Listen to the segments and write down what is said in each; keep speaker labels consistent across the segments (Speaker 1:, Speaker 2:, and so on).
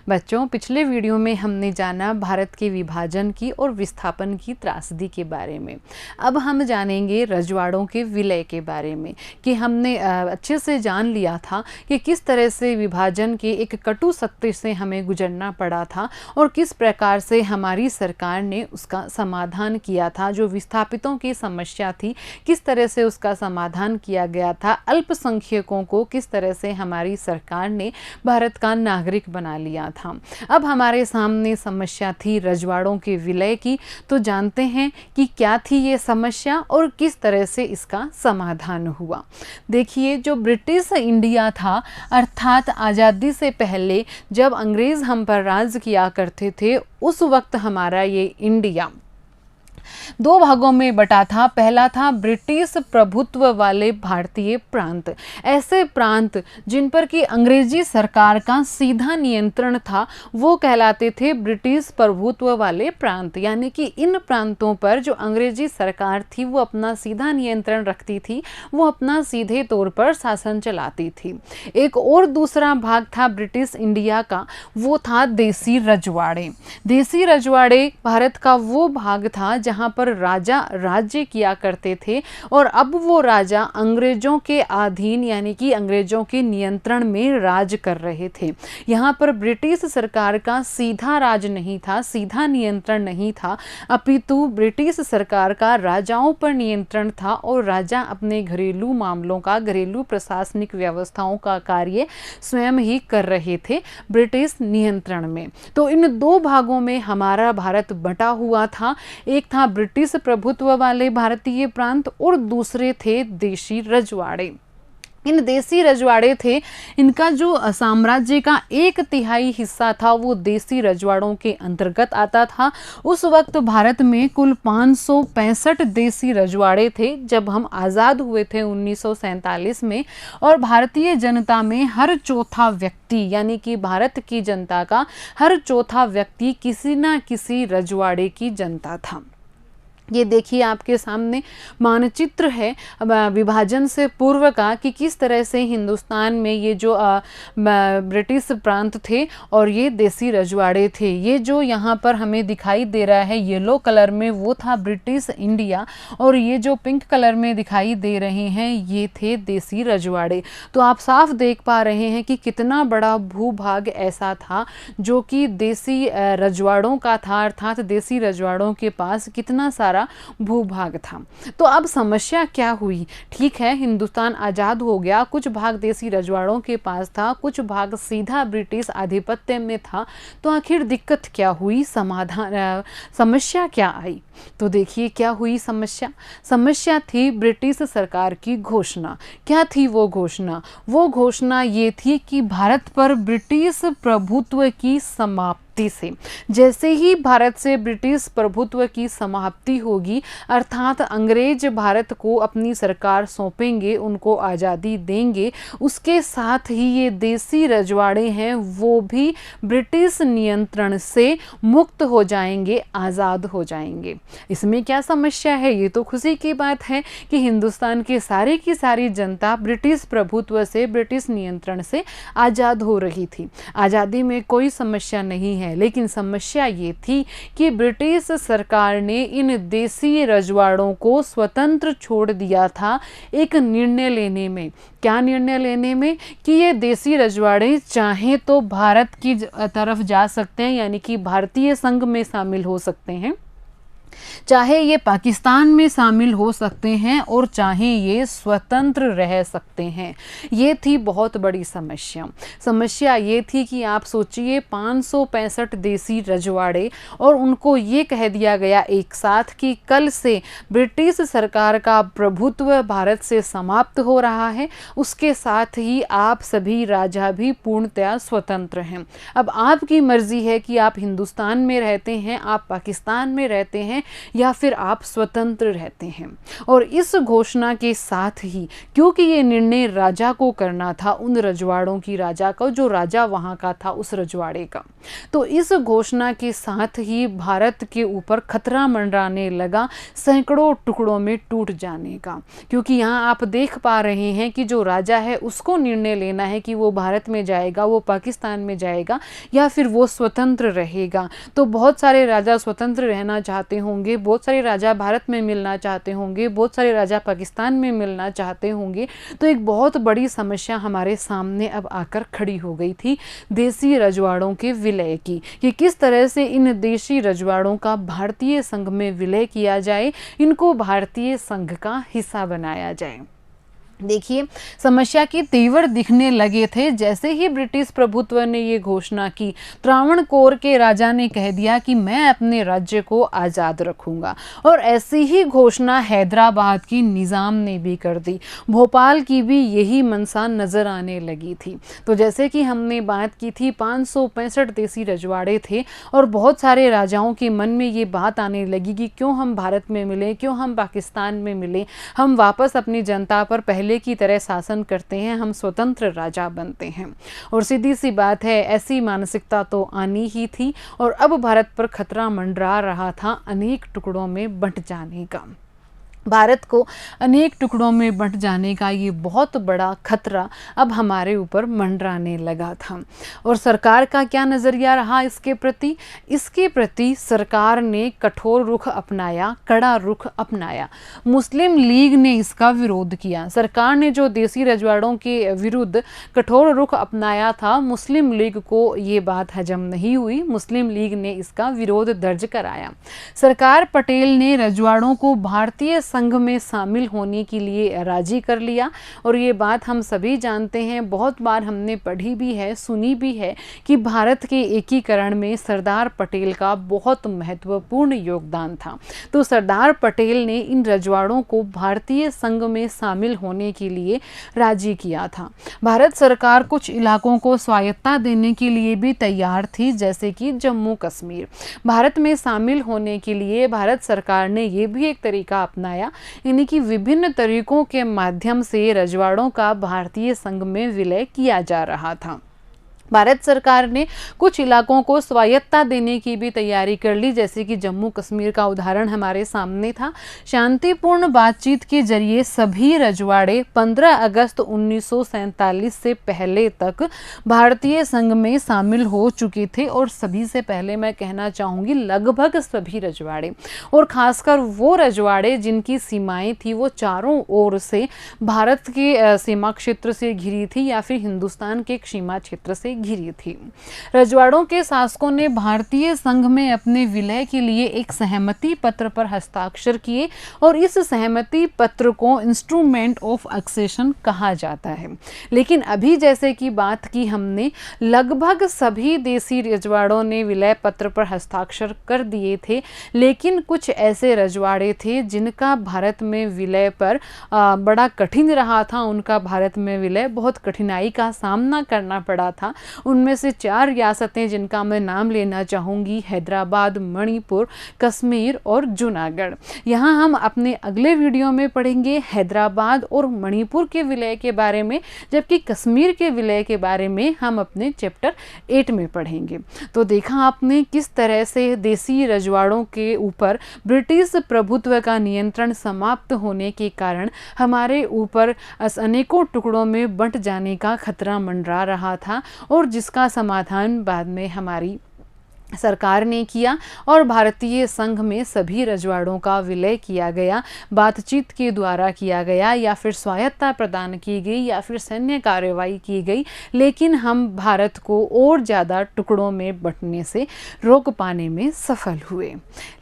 Speaker 1: बच्चों, पिछले वीडियो में हमने जाना भारत के विभाजन की और विस्थापन की त्रासदी के बारे में। अब हम जानेंगे रजवाड़ों के विलय के बारे में कि हमने अच्छे से जान लिया था कि किस तरह से विभाजन के एक कटु सत्य से हमें गुजरना पड़ा था और किस प्रकार से हमारी सरकार ने उसका समाधान किया था। जो विस्थापितों की समस्या थी, किस तरह से उसका समाधान किया गया था। अल्पसंख्यकों को किस तरह से हमारी सरकार ने भारत का नागरिक बना लिया था। अब हमारे सामने समस्या थी रजवाड़ों के विलय की। तो जानते हैं कि क्या थी ये समस्या और किस तरह से इसका समाधान हुआ। देखिए, जो ब्रिटिश इंडिया था, अर्थात आज़ादी से पहले जब अंग्रेज़ हम पर राज किया करते थे, उस वक्त हमारा ये इंडिया दो भागों में बटा था। पहला था ब्रिटिश प्रभुत्व वाले भारतीय प्रांत, ऐसे प्रांत जिन पर कि अंग्रेजी सरकार का सीधा नियंत्रण था, वो कहलाते थे ब्रिटिश प्रभुत्व वाले प्रांत। यानी कि इन प्रांतों पर जो अंग्रेजी सरकार थी वो अपना सीधा नियंत्रण रखती थी, वो अपना सीधे तौर पर शासन चलाती थी। एक और दूसरा भाग था ब्रिटिश इंडिया का, वो था देसी रजवाड़े। देसी रजवाड़े भारत का वो भाग था जहाँ पर राजा राज्य किया करते थे और अब वो राजा अंग्रेजों के अधीन यानी कि अंग्रेजों के नियंत्रण में राज कर रहे थे। यहाँ पर ब्रिटिश सरकार का सीधा राज नहीं था, सीधा नियंत्रण नहीं था, अपितु ब्रिटिश सरकार का राजाओं पर नियंत्रण था और राजा अपने घरेलू मामलों का, घरेलू प्रशासनिक व्यवस्थाओं का कार्य स्वयं ही कर रहे थे ब्रिटिश नियंत्रण में। तो इन दो भागों में हमारा भारत बटा हुआ था। एक था ब्रिटिश प्रभुत्व वाले भारतीय प्रांत और दूसरे थे देशी रजवाड़े। इन देसी रजवाड़े थे, इनका जो साम्राज्य का 1/3 हिस्सा था वो देसी रजवाड़ों के अंतर्गत आता था। उस वक्त भारत में कुल 565 देसी रजवाड़े थे जब हम आज़ाद हुए थे 1947 में। और भारतीय जनता में हर चौथा व्यक्ति यानी कि भारत की जनता का हर चौथा व्यक्ति किसी न किसी रजवाड़े की जनता था। ये देखिए आपके सामने मानचित्र है विभाजन से पूर्व का कि किस तरह से हिंदुस्तान में ये जो ब्रिटिश प्रांत थे और ये देसी रजवाड़े थे। ये जो यहाँ पर हमें दिखाई दे रहा है येलो कलर में, वो था ब्रिटिश इंडिया और ये जो पिंक कलर में दिखाई दे रहे हैं ये थे देसी रजवाड़े। तो आप साफ देख पा रहे हैं कि कितना बड़ा भूभाग ऐसा था जो कि देसी रजवाड़ों का था, अर्थात देसी रजवाड़ों के पास कितना सारा भूभाग था। तो अब समस्या क्या हुई? ठीक है, हिंदुस्तान आज़ाद हो गया, कुछ भाग देसी रजवाड़ों के पास था, कुछ भाग सीधा ब्रिटिश आधिपत्य में था। तो आखिर दिक्कत क्या हुई, समस्या क्या आई? तो देखिए क्या हुई समस्या। समस्या थी ब्रिटिश सरकार की घोषणा। क्या थी वो घोषणा? वो घोषणा ये थी कि भारत पर ब्रिटिश प्रभुत्व की समाप्ति से, जैसे ही भारत से ब्रिटिश प्रभुत्व की समाप्ति होगी, अर्थात अंग्रेज भारत को अपनी सरकार सौंपेंगे, उनको आज़ादी देंगे, उसके साथ ही ये देसी रजवाड़े हैं वो भी ब्रिटिश नियंत्रण से मुक्त हो जाएंगे, आज़ाद हो जाएंगे। इसमें क्या समस्या है? ये तो खुशी की बात है कि हिंदुस्तान की सारी जनता ब्रिटिश प्रभुत्व से, ब्रिटिश नियंत्रण से आज़ाद हो रही थी। आज़ादी में कोई समस्या नहीं है, लेकिन समस्या ये थी कि ब्रिटिश सरकार ने इन देसी रजवाड़ों को स्वतंत्र छोड़ दिया था एक निर्णय लेने में। क्या निर्णय लेने में? कि ये देसी रजवाड़े चाहें तो भारत की तरफ जा सकते हैं, यानी कि भारतीय संघ में शामिल हो सकते हैं, चाहे ये पाकिस्तान में शामिल हो सकते हैं और चाहे ये स्वतंत्र रह सकते हैं। ये थी बहुत बड़ी समस्या। समस्या ये थी कि आप सोचिए 565 देसी रजवाड़े और उनको ये कह दिया गया एक साथ कि कल से ब्रिटिश सरकार का प्रभुत्व भारत से समाप्त हो रहा है, उसके साथ ही आप सभी राजा भी पूर्णतया स्वतंत्र हैं। अब आपकी मर्जी है कि आप हिंदुस्तान में रहते हैं, आप पाकिस्तान में रहते हैं, या फिर आप स्वतंत्र रहते हैं। और इस घोषणा के साथ ही, क्योंकि ये निर्णय राजा को करना था, उन रजवाड़ों की राजा का, जो राजा वहाँ का था उस रजवाड़े का, तो इस घोषणा के साथ ही भारत के ऊपर खतरा मंडराने लगा सैकड़ों टुकड़ों में टूट जाने का। क्योंकि यहाँ आप देख पा रहे हैं कि जो राजा है उसको निर्णय लेना है कि वो भारत में जाएगा, वो पाकिस्तान में जाएगा, या फिर वो स्वतंत्र रहेगा। तो बहुत सारे राजा स्वतंत्र रहना चाहते होंगे, बहुत सारे राजा भारत में मिलना चाहते होंगे, बहुत सारे राजा पाकिस्तान में मिलना चाहते होंगे। तो एक बहुत बड़ी समस्या हमारे सामने अब आकर खड़ी हो गई थी देसी रजवाड़ों के विलय की, कि किस तरह से इन देशी रजवाड़ों का भारतीय संघ में विलय किया जाए, इनको भारतीय संघ का हिस्सा बनाया जाए। देखिए, समस्या के तेवर दिखने लगे थे जैसे ही ब्रिटिश प्रभुत्व ने ये घोषणा की। त्रावणकोर के राजा ने कह दिया कि मैं अपने राज्य को आज़ाद रखूंगा, और ऐसी ही घोषणा हैदराबाद की निज़ाम ने भी कर दी। भोपाल की भी यही मंशा नज़र आने लगी थी। तो जैसे कि हमने बात की थी, 565 देसी रजवाड़े थे, और बहुत सारे राजाओं के मन में ये बात आने लगी कि क्यों हम भारत में मिले, क्यों हम पाकिस्तान में मिले, हम वापस अपनी जनता पर पहले की तरह शासन करते हैं, हम स्वतंत्र राजा बनते हैं। और सीधी सी बात है, ऐसी मानसिकता तो आनी ही थी, और अब भारत पर खतरा मंडरा रहा था अनेक टुकड़ों में बंट जाने का। भारत को अनेक टुकड़ों में बंट जाने का ये बहुत बड़ा खतरा अब हमारे ऊपर मंडराने लगा था। और सरकार का क्या नज़रिया रहा इसके प्रति? इसके प्रति सरकार ने कठोर रुख अपनाया, कड़ा रुख अपनाया। मुस्लिम लीग ने इसका विरोध किया। सरकार ने जो देसी रजवाड़ों के विरुद्ध कठोर रुख अपनाया था, मुस्लिम लीग को ये बात हजम नहीं हुई। मुस्लिम लीग ने इसका विरोध दर्ज कराया। सरकार पटेल ने रजवाड़ों को भारतीय संघ में शामिल होने के लिए राजी कर लिया। और ये बात हम सभी जानते हैं, बहुत बार हमने पढ़ी भी है, सुनी भी है, कि भारत के एकीकरण में सरदार पटेल का बहुत महत्वपूर्ण योगदान था। तो सरदार पटेल ने इन रजवाड़ों को भारतीय संघ में शामिल होने के लिए राजी किया था। भारत सरकार कुछ इलाकों को स्वायत्तता देने के लिए भी तैयार थी, जैसे कि जम्मू कश्मीर। भारत में शामिल होने के लिए भारत सरकार ने ये भी एक तरीका अपनाया, यानी कि विभिन्न तरीकों के माध्यम से रजवाड़ों का भारतीय संघ में विलय किया जा रहा था। भारत सरकार ने कुछ इलाकों को स्वायत्तता देने की भी तैयारी कर ली, जैसे कि जम्मू कश्मीर का उदाहरण हमारे सामने था। शांतिपूर्ण बातचीत के जरिए सभी रजवाड़े 15 अगस्त 1947 से पहले तक भारतीय संघ में शामिल हो चुके थे। और सभी से पहले मैं कहना चाहूँगी, लगभग सभी रजवाड़े, और खासकर वो रजवाड़े जिनकी सीमाएं थी वो चारों ओर से भारत के सीमा क्षेत्र से घिरी थी, या फिर हिंदुस्तान के सीमा क्षेत्र से घिरी थी। रजवाड़ों के शासकों ने भारतीय संघ में अपने विलय के लिए एक सहमति पत्र पर हस्ताक्षर किए, और इस सहमति पत्र को इंस्ट्रूमेंट ऑफ एक्सेशन कहा जाता है। लेकिन अभी जैसे कि बात की हमने, लगभग सभी देसी रजवाड़ों ने विलय पत्र पर हस्ताक्षर कर दिए थे, लेकिन कुछ ऐसे रजवाड़े थे जिनका भारत में विलय पर बड़ा कठिन रहा था। उनका भारत में विलय बहुत कठिनाई का सामना करना पड़ा था। उनमें से 4 रियासतें जिनका मैं नाम लेना चाहूँगी, हैदराबाद, मणिपुर, कश्मीर और जूनागढ़। यहाँ हम अपने अगले वीडियो में पढ़ेंगे हैदराबाद और मणिपुर के विलय के बारे में, जबकि कश्मीर के विलय के बारे में हम अपने चैप्टर 8 में पढ़ेंगे। तो देखा आपने किस तरह से देसी रजवाड़ों के ऊपर ब्रिटिश प्रभुत्व का नियंत्रण समाप्त होने के कारण हमारे ऊपर अनेकों टुकड़ों में बंट जाने का खतरा मंडरा रहा था, और जिसका समाधान बाद में हमारी सरकार ने किया, और भारतीय संघ में सभी रजवाड़ों का विलय किया गया। बातचीत के द्वारा किया गया, या फिर स्वायत्तता प्रदान की गई, या फिर सैन्य कार्रवाई की गई। लेकिन हम भारत को और ज़्यादा टुकड़ों में बंटने से रोक पाने में सफल हुए।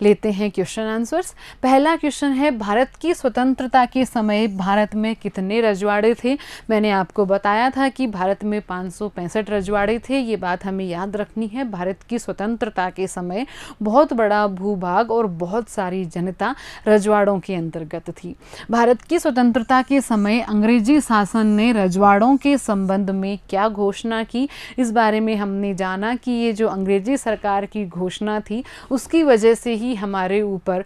Speaker 1: लेते हैं क्वेश्चन आंसर्स। पहला क्वेश्चन है, भारत की स्वतंत्रता के समय भारत में कितने रजवाड़े थे? मैंने आपको बताया था कि भारत में 565 रजवाड़े थे। ये बात हमें याद रखनी है। भारत की स्वतंत्रता स्वतंत्रता के समय बहुत बड़ा भूभाग और बहुत सारी जनता रजवाड़ों के अंतर्गत थी। भारत की स्वतंत्रता के समय अंग्रेजी शासन ने रजवाड़ों के संबंध में क्या घोषणा की, इस बारे में हमने जाना कि ये जो अंग्रेजी सरकार की घोषणा थी उसकी वजह से ही हमारे ऊपर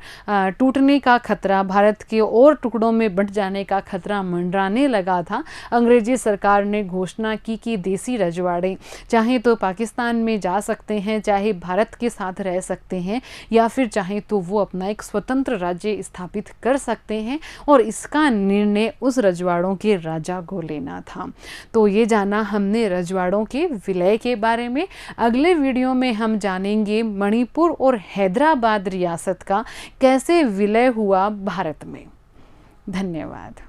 Speaker 1: टूटने का खतरा, भारत के और टुकड़ों में बंट जाने का खतरा मंडराने लगा था। अंग्रेजी सरकार ने घोषणा की कि देसी रजवाड़े चाहे तो पाकिस्तान में जा सकते हैं, चाहे भारत के साथ रह सकते हैं, या फिर चाहे तो वो अपना एक स्वतंत्र राज्य स्थापित कर सकते हैं, और इसका निर्णय उस रजवाड़ों के राजा को लेना था। तो ये जाना हमने रजवाड़ों के विलय के बारे में। अगले वीडियो में हम जानेंगे मणिपुर और हैदराबाद रियासत का कैसे विलय हुआ भारत में। धन्यवाद।